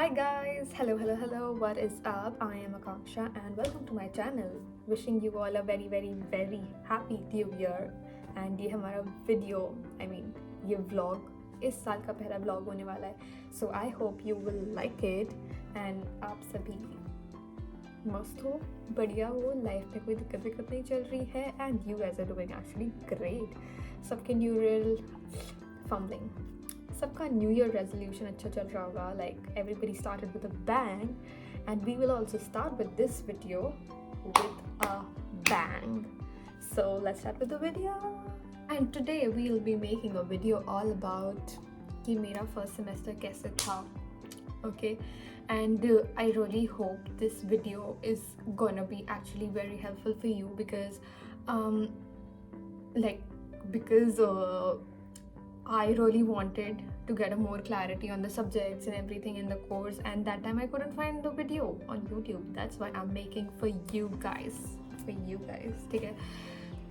Hi guys, hello, what is up? I am Akanksha and welcome to my channel. Wishing you all a very happy new year. And ये हमारा video, ये vlog इस साल का पहला vlog होने वाला है. So I hope you will like it and आप सभी मस्त हो, बढ़िया हो, लाइफ में कोई दिक्कत नहीं चल रही है and you guys are doing actually great. सबके न्यू ईयर फंबलिंग, सबका न्यू ईयर रेजोल्यूशन अच्छा चल रहा होगा. Like everybody started with a bang and we will also start with this video with a bang. So let's start with the video. And today we'll be making a video all about कि मेरा first semester कैसे था. Okay, and I really hope this video is gonna be actually very helpful for you because I really wanted to get a more clarity on the subjects and everything in the course, and that time I couldn't find the video on YouTube. That's why I'm making for you guys. ठीक है,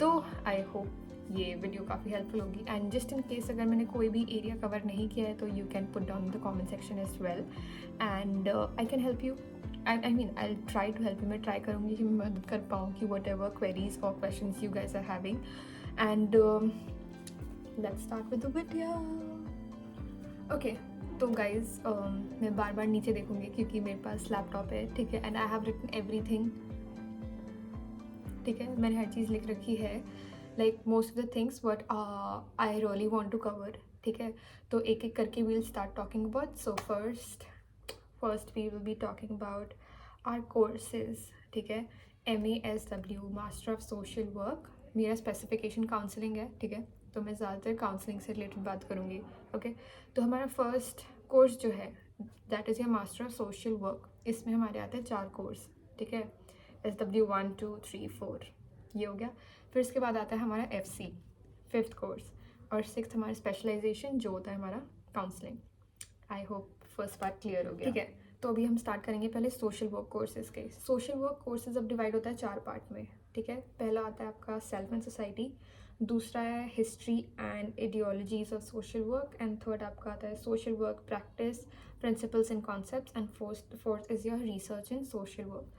तो I hope ये video काफ़ी helpful होगी. And just in case अगर मैंने कोई भी एरिया कवर नहीं किया है तो you can put down in the comment section as well and I can help you. I try to help you. मैं ट्राई करूँगी कि मैं मदद कर पाऊँ कि वट एवर क्वेरीज और question you guys are having. एंड let's start with the video. Okay, तो guys मैं बार बार नीचे देखूंगी क्योंकि मेरे पास लैपटॉप है, ठीक है, and I have written everything. ठीक है, मैंने हर चीज़ लिख रखी है, like most of the things what I really want to cover. ठीक है, तो एक एक करके we will start talking about. So first we will be talking about our courses. ठीक है, MASW master of social work. मेरा स्पेसिफिकेशन काउंसलिंग है. ठीक है, तो मैं ज़्यादातर काउंसलिंग से रिलेटेड बात करूँगी. ओके, तो हमारा फर्स्ट कोर्स जो है that is your master of social work. इसमें हमारे आते हैं 4 कोर्स. ठीक है, SW 1 2 3 4 ये हो गया. फिर इसके बाद आता है हमारा FC 5th कोर्स, और 6th हमारा स्पेशलाइजेशन जो होता है हमारा counselling. I hope first part clear हो गया. ठीक है, तो अभी हम स्टार्ट करेंगे पहले सोशल वर्क कोर्सेज के. सोशल वर्क कोर्सेज अब डिवाइड होता है 4 पार्ट में. ठीक है, पहला आता है आपका सेल्फ एंड सोसाइटी, दूसरा है history and ideologies of social work, and third आपका आता है social work practice, principles and concepts, and fourth is your research in social work.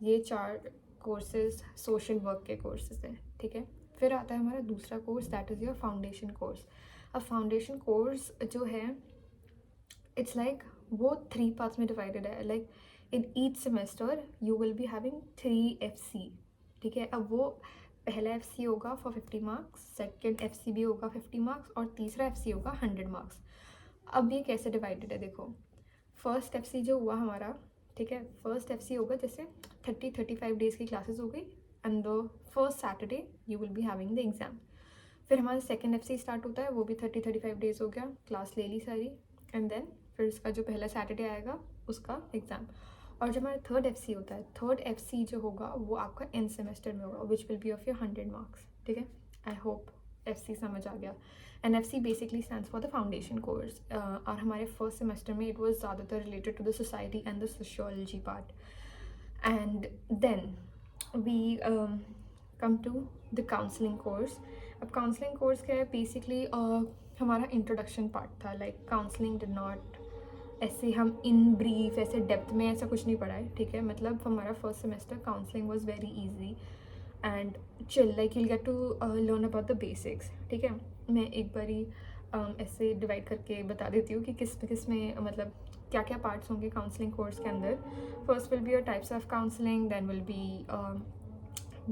ये 4 कोर्सेज सोशल वर्क के कोर्सेज हैं. ठीक है, फिर आता है हमारा दूसरा course that is your foundation course. अब फाउंडेशन कोर्स जो है इट्स लाइक वो 3 पार्ट्स में डिवाइडेड है. Like in each semester you will be having 3 FC. ठीक है, अब वो पहला FC होगा फॉर 50 मार्क्स, सेकेंड FC भी होगा 50 मार्क्स, और तीसरा FC होगा 100 मार्क्स. अब ये कैसे डिवाइडेड है देखो. फर्स्ट FC जो हुआ हमारा, ठीक है, फर्स्ट FC होगा जैसे 30-35 डेज़ की क्लासेस हो गई, and the first Saturday you will be having the exam. फिर हमारा सेकेंड FC स्टार्ट होता है, वो भी 30-35 डेज़ हो गया, क्लास ले ली सारी, एंड देन फिर उसका जो पहला सैटरडे आएगा उसका एग्ज़ाम. और जब हमारा थर्ड FC होता है, थर्ड FC जो होगा वो आपका एंड सेमेस्टर में होगा, which will be of your 100 marks. ठीक है, आई होप FC समझ आ गया. And FC basically stands for the foundation course. और हमारे फर्स्ट सेमेस्टर में इट वॉज ज़्यादातर related to the society and the sociology part. And then we come to the counselling course. अब counselling course क्या है, बेसिकली हमारा introduction part था. Like counselling did not ऐसे हम इन ब्रीफ ऐसे डेप्थ में ऐसा कुछ नहीं पढ़ा है. ठीक है, मतलब हमारा first semester counselling was very easy and chill. Like you get to learn about the basics. ठीक है, मैं एक बारी ऐसे डिवाइड करके बता देती हूँ कि किस में मतलब क्या क्या पार्ट्स होंगे काउंसलिंग कोर्स के अंदर. First will be your types of counselling, then will be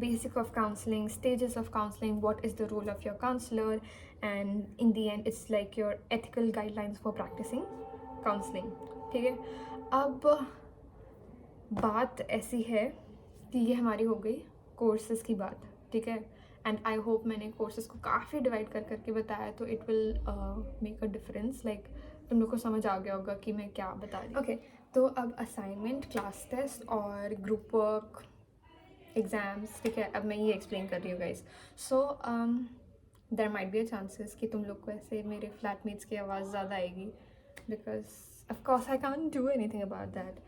basic of counseling, stages of counseling, what is the role of your counselor, and in the end it's like your ethical guidelines for practicing counseling. ठीक है, अब बात ऐसी है कि ये हमारी हो गई कोर्सेज़ की बात. ठीक है, एंड आई होप मैंने कोर्सेज़ को काफ़ी डिवाइड कर करके बताया तो it will make a difference. Like तुम लोग को समझ आ गया होगा कि मैं क्या बता रही हूँ. ओके, तो अब असाइनमेंट, क्लास टेस्ट और ग्रुप वर्क, एग्ज़ाम्स. ठीक है, अब मैं ये एक्सप्लेन कर रही हूँ guys. So there might be a chances कि तुम लोग को ऐसे मेरे फ्लैटमेट्स की आवाज़ ज़्यादा आएगी, because of course I can't do anything about that.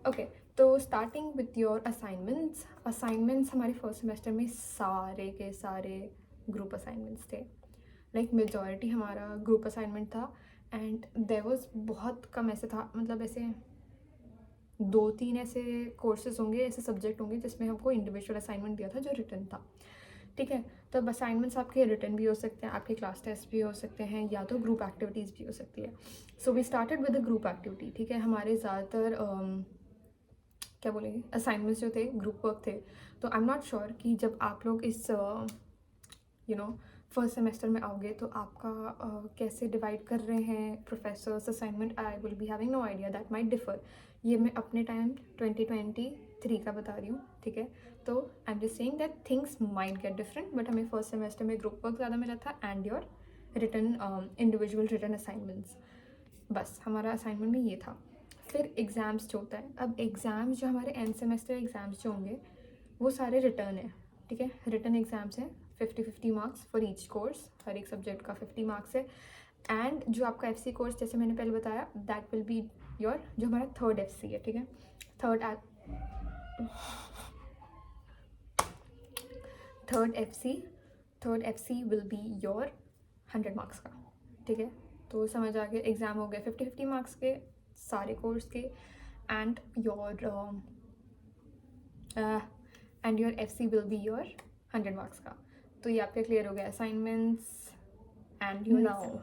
Okay, तो स्टार्टिंग विथ योर असाइनमेंट्स हमारे फर्स्ट सेमेस्टर में सारे के सारे ग्रुप असाइनमेंट्स थे. लाइक मेजॉरिटी हमारा ग्रुप असाइनमेंट था, एंड देयर वाज बहुत कम ऐसे था, मतलब ऐसे 2-3 ऐसे कोर्सेज होंगे, ऐसे सब्जेक्ट होंगे जिसमें हमको इंडिविजुअल असाइनमेंट दिया था जो रिटर्न था, ठीक है। तो अब असाइनमेंट्स आपके रिटर्न भी हो सकते हैं, आपके क्लास टेस्ट भी हो सकते हैं, या तो ग्रुप एक्टिविटीज़ भी हो सकती है। So we started with a group activity, ठीक है। हमारे ज़्यादातर क्या बोलेंगे, असाइनमेंट्स जो थे ग्रुप वर्क थे। तो आई एम नॉट श्योर कि जब आप लोग इस फर्स्ट सेमेस्टर में आओगे तो आपका कैसे डिवाइड कर रहे हैं professors assignment. I will be having no idea, that might differ. ये मैं अपने टाइम 2023 का बता रही हूँ, ठीक है। तो I am just saying that things might get different, but हमें फर्स्ट सेमेस्टर में ग्रुप वर्क ज़्यादा मिला था and your return individual return assignments. बस हमारा असाइनमेंट में ये था। फिर एग्ज़ाम्स जो होता है, अब एग्ज़ाम्स जो हमारे एंड सेमेस्टर एग्ज़ाम्स जो होंगे वो सारे रिटर्न है, ठीक है। रिटर्न एग्ज़ाम्स हैं, 50-50 मार्क्स फॉर ईच कोर्स, हर एक सब्जेक्ट का 50 मार्क्स है। एंड जो आपका FC कोर्स, जैसे मैंने पहले बताया, दैट विल बी योर, जो हमारा थर्ड FC है, ठीक है। Third FC will be your 100 marks का, ठीक है। तो समझ आ गया, एग्ज़ाम हो गए 50-50 मार्क्स के सारे कोर्स के, and your FC will be your 100 marks का। तो ये आपका क्लियर हो गया असाइनमेंट्स एंड योर नाउ।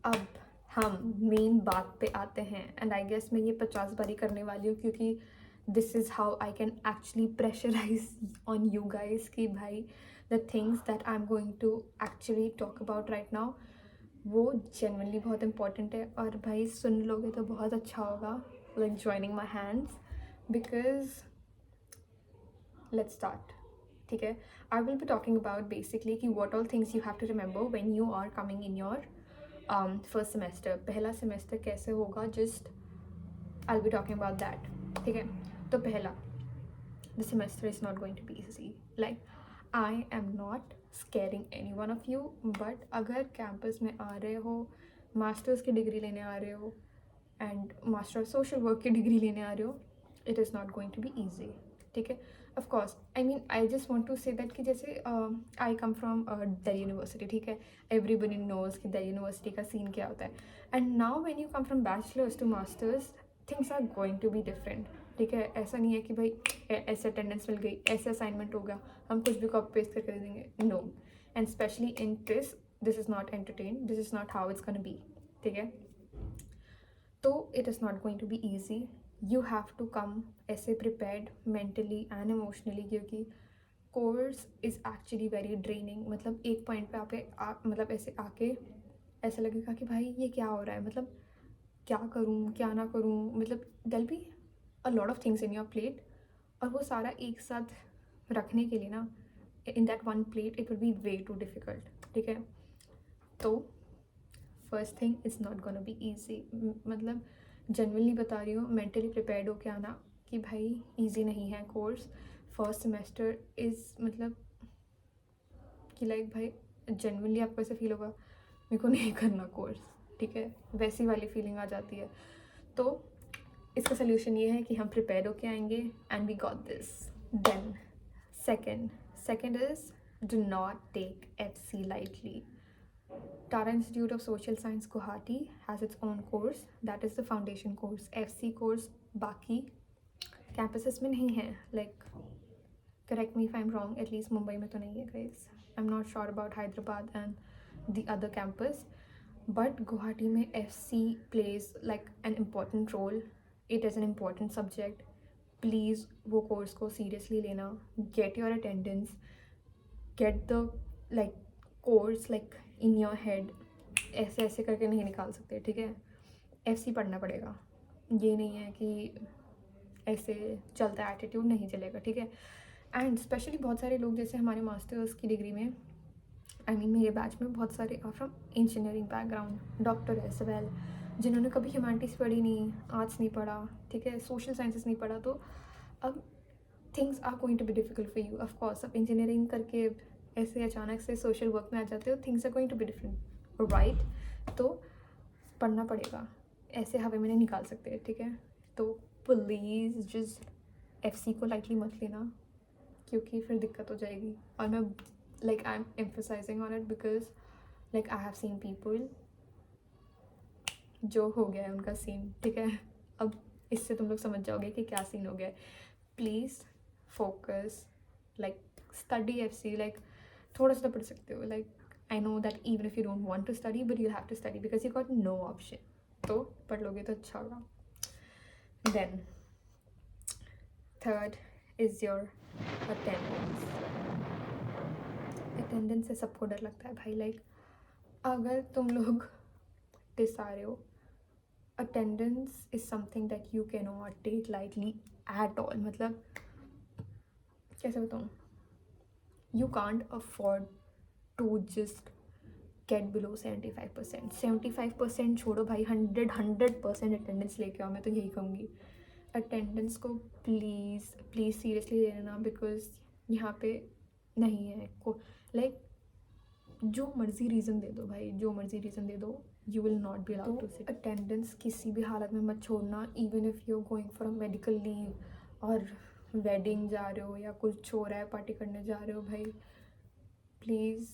अब हम मेन बात पे आते हैं, एंड आई गेस मैं ये 50 बारी करने वाली हूँ, क्योंकि this is how I can actually pressurise on you guys कि भाई the things that I am going to actually talk about right now वो जेन्युइनली बहुत इंपॉर्टेंट है। और भाई सुन लोगे तो बहुत अच्छा होगा, like joining my hands, because let's start, ठीक है। I will be talking about basically कि what all things you have to remember when you are coming in your first semester. पहला सेमेस्टर कैसे होगा, just I will be talking about that, ठीक है। तो पहला, the semester is not going to be easy, like I am not scaring any one of you, but अगर campus में आ रहे हो, मास्टर्स की डिग्री लेने आ रहे हो and master of social work की डिग्री लेने आ रहे हो, it is not going to be easy, ठीक है। Of course I mean I just want to say that कि जैसे I come from Delhi university, ठीक है। एवरीबडी नोज कि दिल्ली यूनिवर्सिटी का सीन क्या होता है। And now when you come from bachelors to masters, things are going to be different, ठीक है। ऐसा नहीं है कि भाई ऐसे अटेंडेंस मिल गई, ऐसे असाइनमेंट होगा, हम कुछ भी कॉपी पेस्ट करके दे देंगे, no. And specially in this is not entertain, this is not how it's gonna be, ठीक है। तो it is not going to be easy, you have to come ऐसे प्रिपेयर्ड मेंटली एंड इमोशनली, क्योंकि course is actually very draining. मतलब एक point पे मतलब ऐसे आके ऐसा लगेगा कि भाई ये क्या हो रहा है, मतलब क्या करूँ क्या ना करूँ, मतलब there be a lot of things in your plate, और वो सारा एक साथ रखने के लिए ना, in that one plate, it will be way too difficult, ठीक है। तो first thing is not gonna be easy, मतलब जनरली बता रही हूँ, मेंटली प्रिपेयर्ड हो के आना कि भाई ईजी नहीं है कोर्स। फर्स्ट सेमेस्टर इज़ मतलब कि लाइक भाई जनरली आपको ऐसा फील होगा मेरे को नहीं करना कोर्स, ठीक है, वैसी वाली फीलिंग आ जाती है। तो इसका सोल्यूशन ये है कि हम प्रिपेयर होके आएंगे and we got this. Then second is do not take FC lightly. Tara Institute of Social Science Guwahati has its own course, that is the foundation course. FC course बाकी campuses में नहीं है, like correct me if I'm wrong, at least Mumbai में तो नहीं है guys. I'm not sure about Hyderabad and the other campus, but Guwahati में FC plays like an important role. It is an important subject. Please वो course को seriously लेना, get your attendance, get the like course like in your head, ऐसे ऐसे करके नहीं निकाल सकते, ठीक है। FC पढ़ना पड़ेगा, ये नहीं है कि ऐसे चलता एटीट्यूड नहीं चलेगा, ठीक है। एंड स्पेशली बहुत सारे लोग जैसे हमारे मास्टर्स की डिग्री में, आई मीन मेरे बैच में बहुत सारे are from engineering background, doctor as well, जिन्होंने कभी ह्यूमैनिटीज़ पढ़ी नहीं, आर्ट्स नहीं पढ़ा, ठीक है, सोशल साइंसेस नहीं पढ़ा। तो अब things are going to be difficult for you. Of course अब इंजीनियरिंग करके ऐसे अचानक से सोशल वर्क में आ जाते हो, things are going to be different, right. तो पढ़ना पड़ेगा, ऐसे हवा में नहीं निकाल सकते, ठीक है। तो प्लीज़ जस्ट FC को लाइटली मत लेना, क्योंकि फिर दिक्कत हो जाएगी। और मैं like I M emphasising on it because like I have seen people जो हो गया है उनका सीन, ठीक है। अब इससे तुम लोग समझ जाओगे कि क्या सीन हो गया है. Please focus, like study FC, like थोड़ा सा तो पढ़ सकते हो. Like I know that even if you don't want to study but you have to study because you got no option. तो पढ़ लोगे तो अच्छा होगा. Then third is your attendance. Attendance से सबको डर लगता है भाई. लाइक अगर तुम लोग टिस आ रहे हो, attendance is something that you can not take lightly at all. मतलब कैसे बताऊँ, you can't afford to just get below 75%. 75% छोड़ो भाई, 100% अटेंडेंस लेके आओ. मैं तो यही कहूँगी, अटेंडेंस को प्लीज़ प्लीज़ सीरियसली ले लेना. बिकॉज यहाँ पे नहीं है को, लाइक जो मर्ज़ी रीज़न दे दो भाई, जो मर्ज़ी रीज़न दे दो, you will not be allowed to sit. Attendance किसी भी हालत में मत छोड़ना. Even if you are going for a medical leave और वेडिंग जा रहे हो या कुछ हो रहा है, पार्टी करने जा रहे हो भाई, please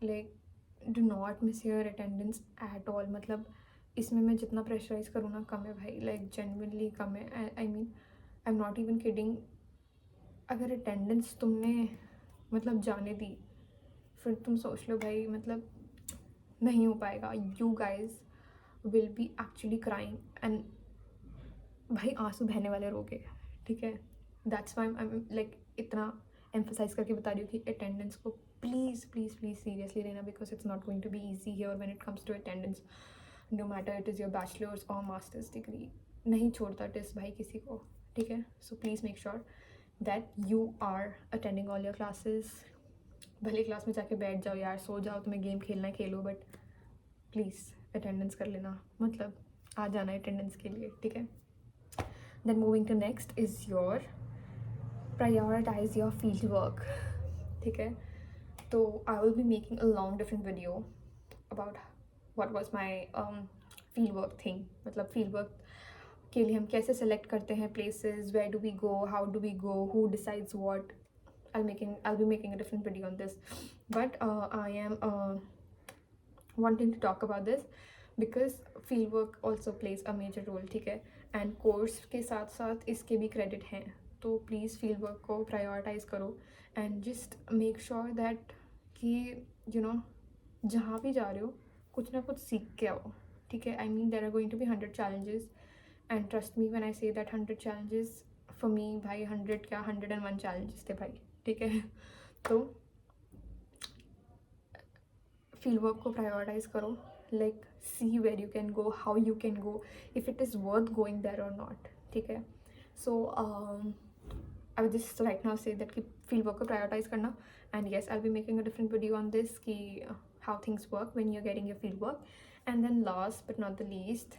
like do not miss your attendance eight all. मतलब इसमें मैं जितना प्रेशराइज़ करूँ ना कम है भाई. लाइक जेन्युइनली कम है. I mean I am not even kidding. अगर अटेंडेंस तुमने मतलब जाने दी, फिर तुम सोच लो भाई, मतलब नहीं हो पाएगा. You guys will be actually crying and भाई आंसू बहने वाले रोगे. ठीक है, that's why I am like इतना एम्फोसाइज करके बता रही हूँ कि अटेंडेंस को प्लीज़ प्लीज़ प्लीज़ सीरियसली लेना. Because it's not going to be easy here when it comes to attendance. No matter it is your bachelors और मास्टर्स डिग्री, नहीं छोड़ता टेस्ट भाई किसी को. ठीक है, so please make sure that you are attending all your classes. भले class में जाके बैठ जाओ यार, सो जाओ, तुम्हें गेम खेलना है खेलो, बट प्लीज़ अटेंडेंस कर लेना. मतलब आ जाना अटेंडेंस के लिए. ठीक है. Then moving to next is your prioritize your field work. ठीक है, तो I will be making a long different video about what was my field work thing. मतलब फील्ड वर्क के लिए हम कैसे सेलेक्ट करते हैं places, where do we go, how do we go, who decides what. I'll be making a different video on this, but I am wanting to talk about this because field work also plays a major role. ठीक है, and course के साथ साथ इसके भी credit हैं. तो please field work को प्रायोरिटाइज़ करो and just make sure that कि यू नो जहाँ भी जा रहे हो कुछ ना कुछ सीख के आओ. ठीक है, I mean there are going to be 100 challenges and trust me when I say that 100 challenges for me भाई 100 क्या 101 challenges थे भाई. ठीक है, तो फील्ड वर्क को प्रायोरिटाइज करो. Like see where you can go, how you can go, if it is worth going there और नॉट. ठीक है, so I will just right now say that कि फील्ड वर्क को प्रायोरिटाइज करना. And yes, I will be making a different video on this कि how things work when you are getting your field work. And then last but not the least,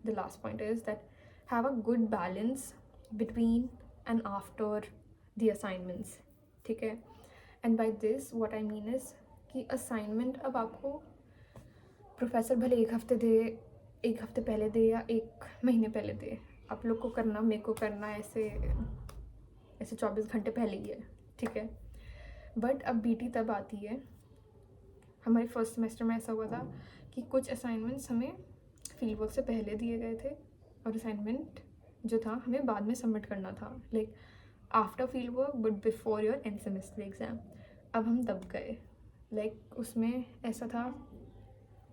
the last point is that have a good balance between and after the assignments. ठीक है, and by this what I mean is कि assignment अब आपको professor भले एक हफ्ते पहले दे या एक महीने पहले दे, आप लोग को करना, मेरे को करना ऐसे 24 घंटे पहले ही है. ठीक है, बट अब BT तब आती है. हमारे फर्स्ट सेमेस्टर में ऐसा हुआ था कि कुछ असाइनमेंट्स हमें फील्ड वर्क से पहले दिए गए थे और असाइनमेंट जो था हमें बाद में सबमिट करना था, like after field work but before your end semester exam. अब हम दब गए. लाइक उसमें ऐसा था,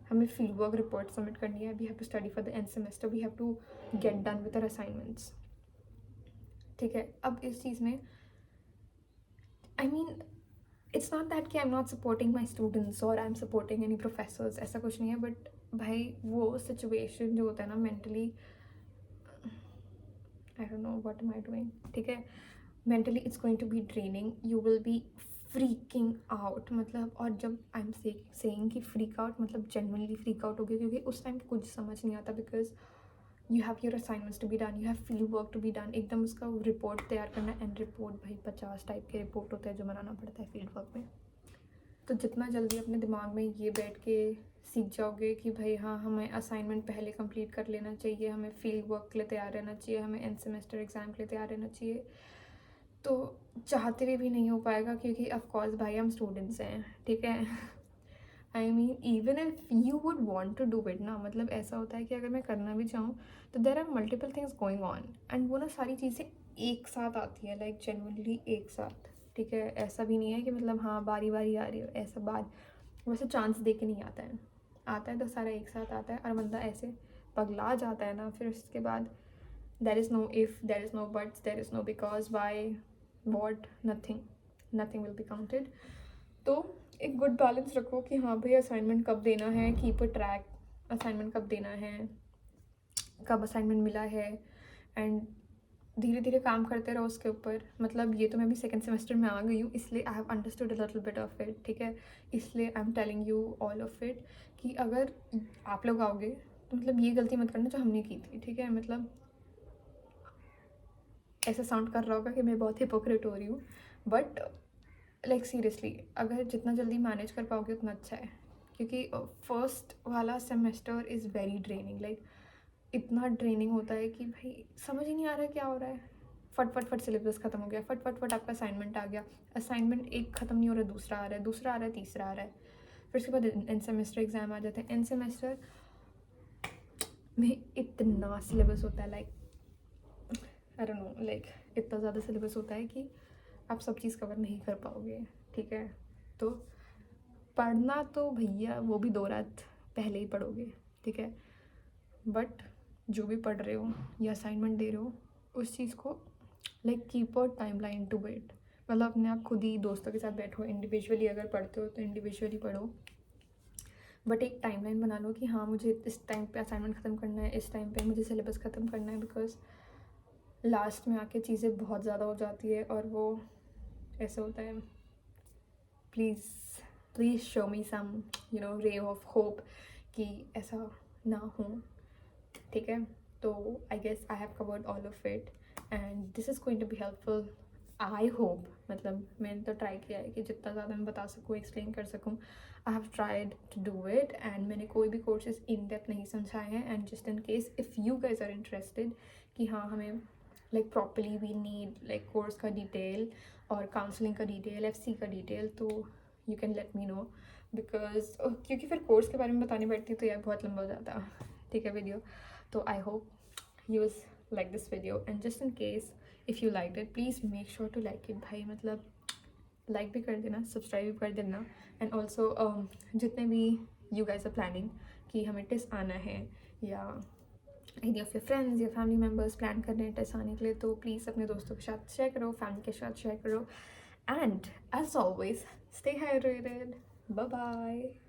हमें फील्ड वर्क रिपोर्ट सबमिट करनी है, we have to study for the end semester, we have to get done with our assignments. ठीक है, अब इस चीज़ में I mean it's not that कि I am not supporting my students और I am supporting any professors, ऐसा कुछ नहीं है. बट भाई वो सिचुएशन जो होता है ना mentally, I don't know what am I doing. ठीक है, mentally it's going to be draining. You will be freaking out. मतलब और जब आई एम सेइंग कि फ्रीक आउट मतलब जेन्युइनली फ्रीक आउट हो गया, क्योंकि उस टाइम कुछ समझ नहीं आता. Because you have your assignments to be done, you have field work to be done. एकदम उसका रिपोर्ट तैयार करना, एंड रिपोर्ट भाई 50 टाइप के रिपोर्ट होते हैं जो बनाना पड़ता है फील्ड वर्क में. तो जितना जल्दी अपने दिमाग में ये बैठ के सीख जाओगे कि भाई हाँ, हमें असाइनमेंट पहले कंप्लीट कर लेना चाहिए, हमें फील्ड वर्क के लिए तैयार रहना चाहिए, हमें एंड सेमेस्टर एग्ज़ाम के लिए तैयार रहना चाहिए, तो चाहते हुए भी नहीं हो पाएगा. क्योंकि ऑफ कोर्स भाई हम स्टूडेंट्स हैं. ठीक है, I mean even if you would want to do it ना, मतलब ऐसा होता है कि अगर मैं करना भी चाहूँ तो there are multiple things going on and वो ना सारी चीज़ें एक साथ आती है, लाइक जेन्युइनली एक साथ, ठीक है। ऐसा भी नहीं है कि मतलब हाँ बारी बारी आ रही हो, ऐसा बात वैसे चांस दे के नहीं आता है, आता है तो सारा एक साथ आता है और बंदा ऐसे पगला जाता है ना, फिर उसके बाद there is no if, there is no buts, there is no because, why, what, nothing, nothing will be counted. तो एक गुड बैलेंस रखो कि हाँ भाई असाइनमेंट कब देना है, कीप अ ट्रैक, असाइनमेंट कब देना है, कब असाइनमेंट मिला है, एंड धीरे धीरे काम करते रहो उसके ऊपर। मतलब ये तो मैं भी सेकंड सेमेस्टर में आ गई हूँ, इसलिए I have understood a little bit of it, ठीक है। इसलिए I am telling you all of it कि अगर आप लोग आओगे तो मतलब ये गलती मत करना जो हमने की थी, ठीक है। मतलब ऐसा साउंड कर रहा होगा कि मैं बहुत हिपोक्रेट हो रही हूँ, बट लाइक सीरियसली अगर जितना जल्दी मैनेज कर पाओगे उतना अच्छा है, क्योंकि फर्स्ट वाला semester is very draining, like इतना ड्रेनिंग होता है कि भाई समझ ही नहीं आ रहा है क्या हो रहा है। फट फट फट सिलेबस ख़त्म हो गया, फट फट फट आपका असाइनमेंट आ गया, असाइनमेंट एक ख़त्म नहीं हो रहा, दूसरा आ रहा है, दूसरा आ रहा है, तीसरा आ रहा है, फिर उसके बाद एंड सेमेस्टर एग्ज़ाम आ जाते हैं। एंड सेमेस्टर में इतना सिलेबस होता है, like I don't no, like इतना ज़्यादा सिलेबस होता है कि आप सब चीज़ कवर नहीं कर पाओगे, ठीक है। तो पढ़ना तो भैया वो भी 2 रात पहले ही पढ़ोगे, ठीक है। बट जो भी पढ़ रहे हो या असाइनमेंट दे रहे हो उस चीज़ को like keep a time line to it. मतलब अपने आप खुद ही दोस्तों के साथ बैठो, इंडिविजुअली अगर पढ़ते हो तो इंडिविजुअली पढ़ो, बट एक टाइमलाइन बना लो कि हाँ मुझे इस टाइम पे असाइनमेंट ख़त्म करना है, इस टाइम पे मुझे सिलेबस ख़त्म करना है, बिकॉज लास्ट में आके चीज़ें बहुत ज़्यादा हो जाती है और वो ऐसे होता है। Please please show me some you know ray of hope कि ऐसा ना हो, ठीक है। तो I guess I have covered all of it and this is going to be helpful, I hope. मतलब मैंने तो ट्राई किया है कि जितना ज़्यादा मैं बता सकूँ, एक्सप्लेन कर सकूँ, I have tried to do it. And मैंने कोई भी कोर्सेज इन डेप्थ नहीं समझाए हैं, and just in case if you guys are interested कि हाँ हमें like properly we need like course का डिटेल और काउंसलिंग का डिटेल, एफसी का डिटेल, तो you can let me know, because क्योंकि फिर कोर्स के बारे में बतानी पड़ती तो यार बहुत लंबा हो जाता, ठीक है वीडियो। तो I hope you like this video, and just in case if you liked it please make sure to like it भाई, मतलब like भी कर देना, सब्सक्राइब भी कर देना, एंड ऑल्सो जितने भी you guys are planning कि हमें टेस्ट आना है या any of your friends या family members प्लान कर रहे हैं टेस्ट आने के लिए, तो प्लीज़ अपने दोस्तों के साथ शेयर करो, फैमिली के साथ शेयर करो, and as always stay hydrated, bye bye।